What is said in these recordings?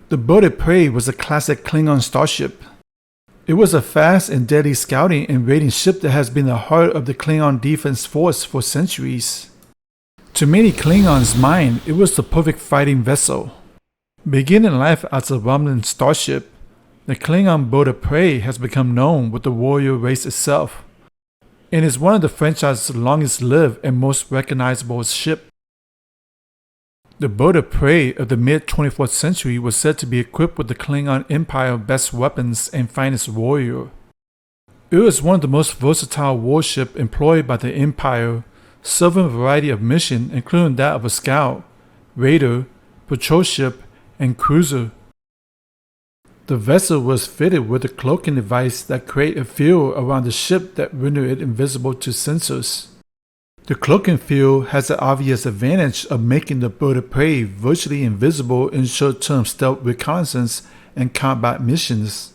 The Bird-of-Prey was a classic Klingon starship. It was a fast and deadly scouting and raiding ship that has been the heart of the Klingon defense force for centuries. To many Klingons' mind, it was the perfect fighting vessel. Beginning life as a rumbling starship, the Klingon Bird-of-Prey has become known with the warrior race itself, and is one of the franchise's longest lived and most recognizable ships. The Bird-of-Prey of the mid-24th century was said to be equipped with the Klingon Empire's best weapons and finest warrior. It was one of the most versatile warships employed by the Empire, serving a variety of missions including that of a scout, raider, patrol ship, and cruiser. The vessel was fitted with a cloaking device that created a field around the ship that rendered it invisible to sensors. The cloaking field has the obvious advantage of making the Bird-of-Prey virtually invisible in short-term stealth reconnaissance and combat missions.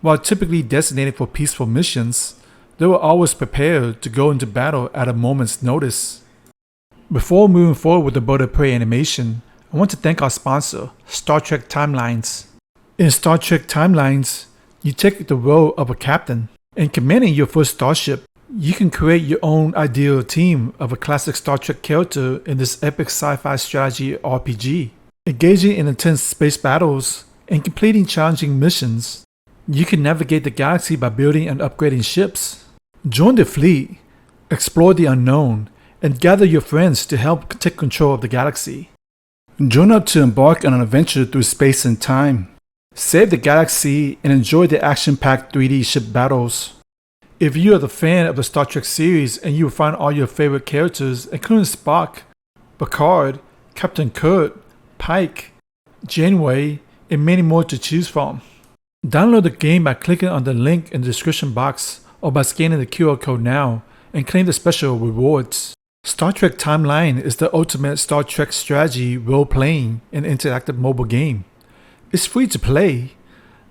While typically designated for peaceful missions, they were always prepared to go into battle at a moment's notice. Before moving forward with the Bird-of-Prey animation, I want to thank our sponsor, Star Trek Timelines. In Star Trek Timelines, you take the role of a captain. In commanding your first starship, you can create your own ideal team of a classic Star Trek character in this epic sci-fi strategy RPG. Engaging in intense space battles and completing challenging missions, you can navigate the galaxy by building and upgrading ships. Join the fleet, explore the unknown, and gather your friends to help take control of the galaxy. Join up to embark on an adventure through space and time. Save the galaxy and enjoy the action-packed 3D ship battles. If you are the fan of the Star Trek series and you will find all your favorite characters, including Spock, Picard, Captain Kirk, Pike, Janeway, and many more to choose from. Download the game by clicking on the link in the description box or by scanning the QR code now and claim the special rewards. Star Trek Timeline is the ultimate Star Trek strategy role-playing and interactive mobile game. It's free to play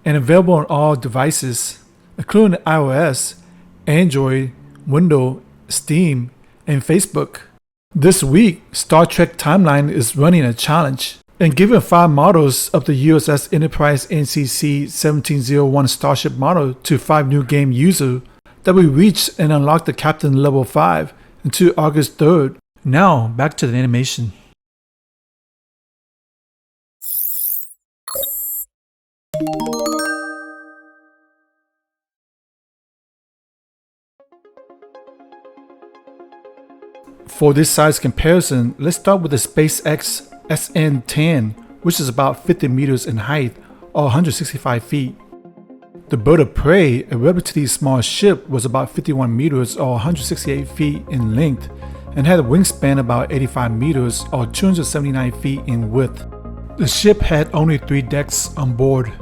and available on all devices, including iOS, Android, Windows, Steam, and Facebook. This week, Star Trek Timeline is running a challenge and giving 5 models of the USS Enterprise NCC 1701 Starship model to 5 new game users that will reach and unlock the Captain Level 5 until August 3rd. Now, back to the animation. For this size comparison, let's start with the SpaceX SN-10, which is about 50 meters in height or 165 feet. The Bird-of-Prey, a relatively small ship, was about 51 meters or 168 feet in length and had a wingspan about 85 meters or 279 feet in width. The ship had only 3 decks on board.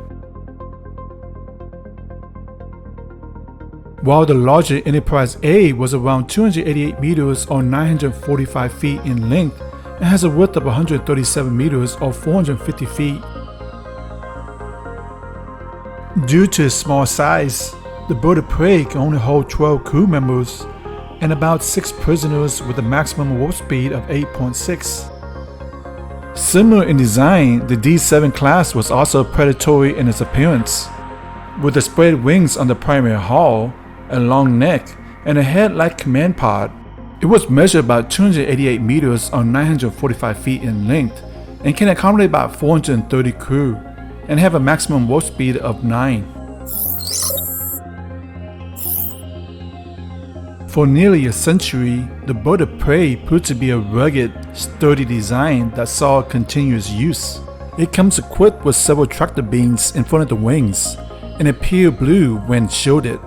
While the larger Enterprise A was around 288 meters or 945 feet in length and has a width of 137 meters or 450 feet. Due to its small size, the Bird-of-Prey can only hold 12 crew members and about 6 prisoners with a maximum warp speed of 8.6. Similar in design, the D7 class was also predatory in its appearance, with the spread wings on the primary hull, a long neck, and a head-like command pod. It was measured about 288 meters or 945 feet in length and can accommodate about 430 crew and have a maximum warp speed of 9. For nearly a century, the Bird-of-Prey proved to be a rugged, sturdy design that saw continuous use. It comes equipped with several tractor beams in front of the wings and a pale blue when shielded.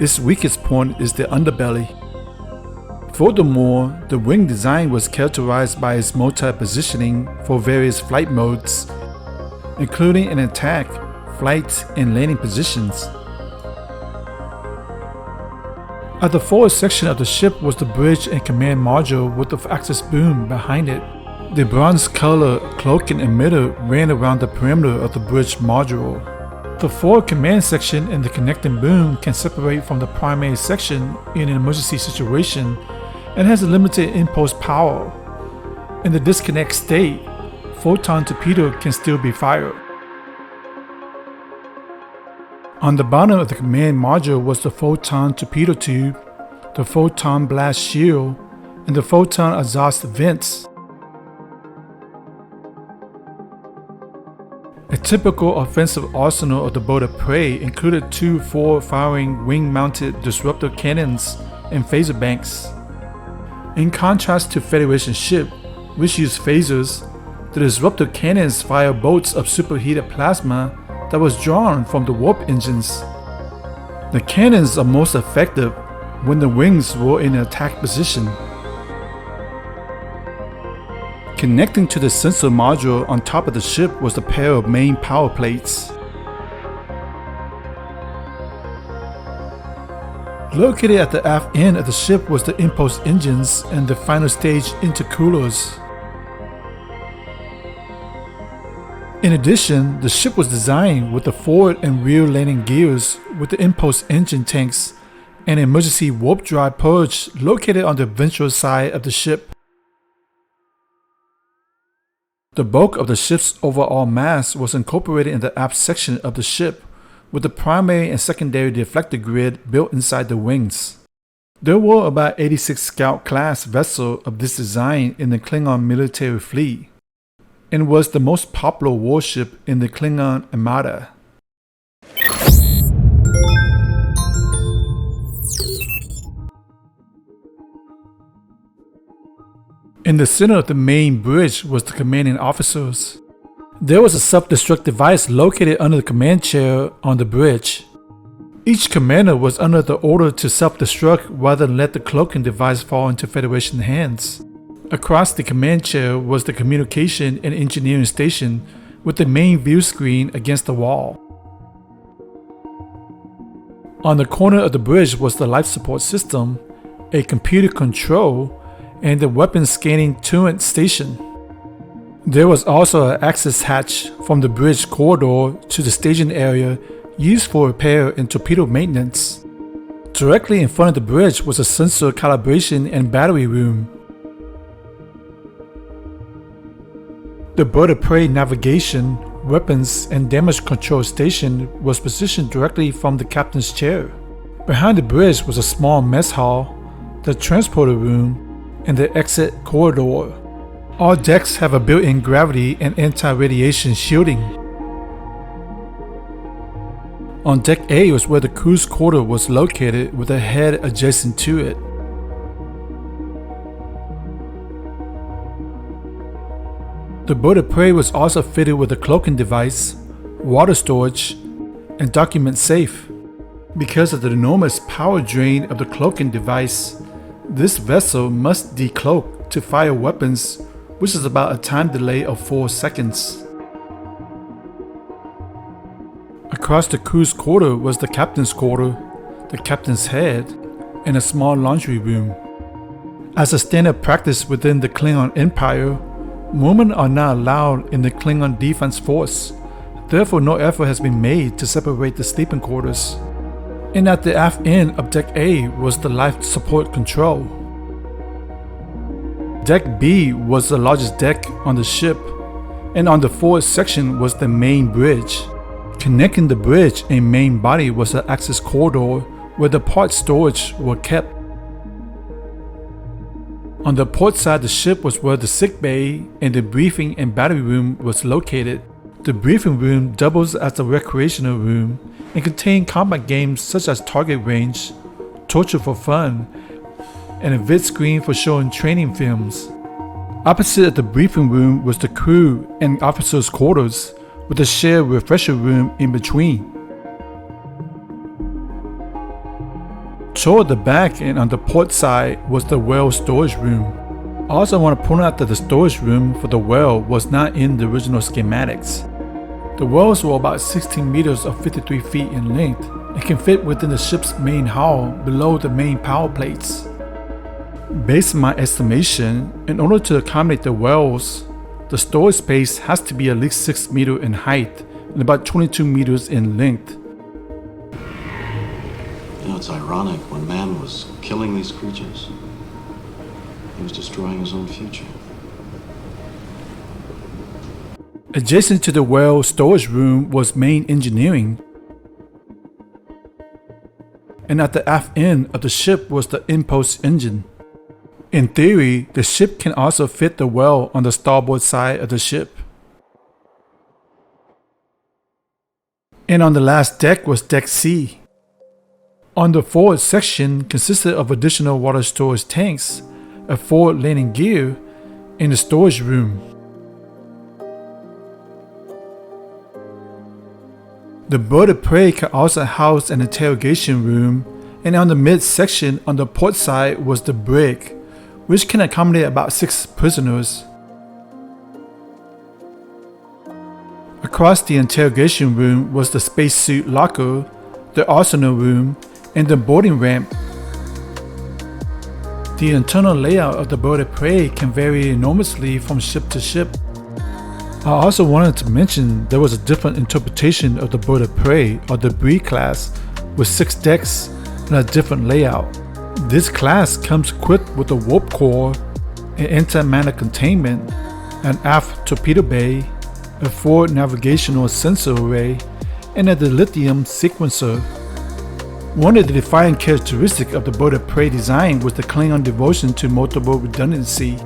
Its weakest point is the underbelly. Furthermore, the wing design was characterized by its multi-positioning for various flight modes, including an attack, flight, and landing positions. At the forward section of the ship was the bridge and command module with the access boom behind it. The bronze-colored cloaking emitter ran around the perimeter of the bridge module. The forward command section and the connecting boom can separate from the primary section in an emergency situation and has a limited impulse power. In the disconnect state, photon torpedo can still be fired. On the bottom of the command module was the photon torpedo tube, the photon blast shield, and the photon exhaust vents. A typical offensive arsenal of the Bird-of-Prey included 2 forward-firing wing-mounted disruptor cannons and phaser banks. In contrast to Federation ship, which used phasers, the disruptor cannons fire bolts of superheated plasma that was drawn from the warp engines. The cannons are most effective when the wings were in an attack position. Connecting to the sensor module on top of the ship was a pair of main power plates. Located at the aft end of the ship was the impulse engines and the final stage intercoolers. In addition, the ship was designed with the forward and rear landing gears with the impulse engine tanks and emergency warp drive purge located on the ventral side of the ship. The bulk of the ship's overall mass was incorporated in the aft section of the ship, with the primary and secondary deflector grid built inside the wings. There were about 86 Scout-class vessels of this design in the Klingon military fleet, and was the most popular warship in the Klingon Armada. In the center of the main bridge was the commanding officers. There was a self-destruct device located under the command chair on the bridge. Each commander was under the order to self-destruct rather than let the cloaking device fall into Federation hands. Across the command chair was the communication and engineering station with the main view screen against the wall. On the corner of the bridge was the life support system, a computer control, and the weapons scanning turret station. There was also an access hatch from the bridge corridor to the staging area used for repair and torpedo maintenance. Directly in front of the bridge was a sensor calibration and battery room. The Bird-of-Prey navigation, weapons, and damage control station was positioned directly from the captain's chair. Behind the bridge was a small mess hall, the transporter room, and the exit corridor. All decks have a built-in gravity and anti-radiation shielding. On Deck A was where the cruise quarter was located with a head adjacent to it. The Bird-of-Prey was also fitted with a cloaking device, water storage, and document safe. Because of the enormous power drain of the cloaking device, this vessel must decloak to fire weapons, which is about a time delay of 4 seconds. Across the cruise quarter was the captain's quarter, the captain's head, and a small laundry room. As a standard practice within the Klingon Empire, women are not allowed in the Klingon Defense Force, therefore no effort has been made to separate the sleeping quarters. And at the aft end of Deck A was the life support control. Deck B was the largest deck on the ship, and on the forward section was the main bridge. Connecting the bridge and main body was the access corridor where the part storage were kept. On the port side of the ship was where the sick bay and the briefing and battery room was located. The briefing room doubles as a recreational room and contained combat games such as Target Range, Torture for Fun, and a vid screen for showing training films. Opposite of the briefing room was the crew and officers' quarters, with a shared refresher room in between. Toward the back and on the port side was the whale storage room. I also want to point out that the storage room for the whale was not in the original schematics. The whales were about 16 meters or 53 feet in length and can fit within the ship's main hull below the main power plates. Based on my estimation, in order to accommodate the whales, the storage space has to be at least 6 meters in height and about 22 meters in length. You know, it's ironic, when man was killing these creatures, he was destroying his own future. Adjacent to the whale storage room was main engineering. and at the aft end of the ship was the impulse engine. In theory, the ship can also fit the well on the starboard side of the ship. And on the last deck was Deck C. On the forward section consisted of additional water storage tanks, a forward landing gear, and a storage room. The Bird-of-Prey can also house an interrogation room, and on the mid-section on the port side was the brig, which can accommodate about 6 prisoners. Across the interrogation room was the spacesuit locker, the arsenal room, and the boarding ramp. The internal layout of the Bird-of-Prey can vary enormously from ship to ship. I also wanted to mention there was a different interpretation of the Bird-of-Prey or the brig class with 6 decks and a different layout. This class comes equipped with a warp core, an anti-matter containment, an aft torpedo bay, a forward navigational sensor array, and a dilithium sequencer. One of the defining characteristics of the Bird-of-Prey design was the Klingon devotion to multiple redundancy.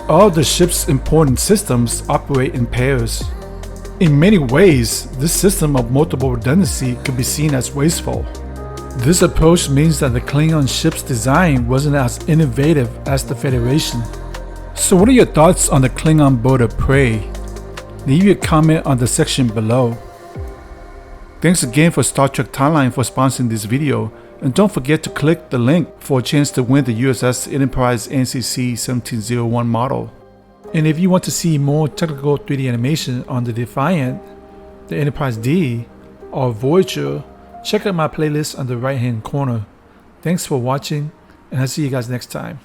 All the ship's important systems operate in pairs. In many ways, this system of multiple redundancy could be seen as wasteful. This approach means that the Klingon ship's design wasn't as innovative as the Federation. So what are your thoughts on the Klingon Bird-of-Prey? Leave your comment on the section below. Thanks again for Star Trek Timeline for sponsoring this video, and don't forget to click the link for a chance to win the USS Enterprise NCC 1701 model. And if you want to see more technical 3D animation on the Defiant, the Enterprise D, or Voyager, check out my playlist on the right hand corner. Thanks for watching, and I'll see you guys next time.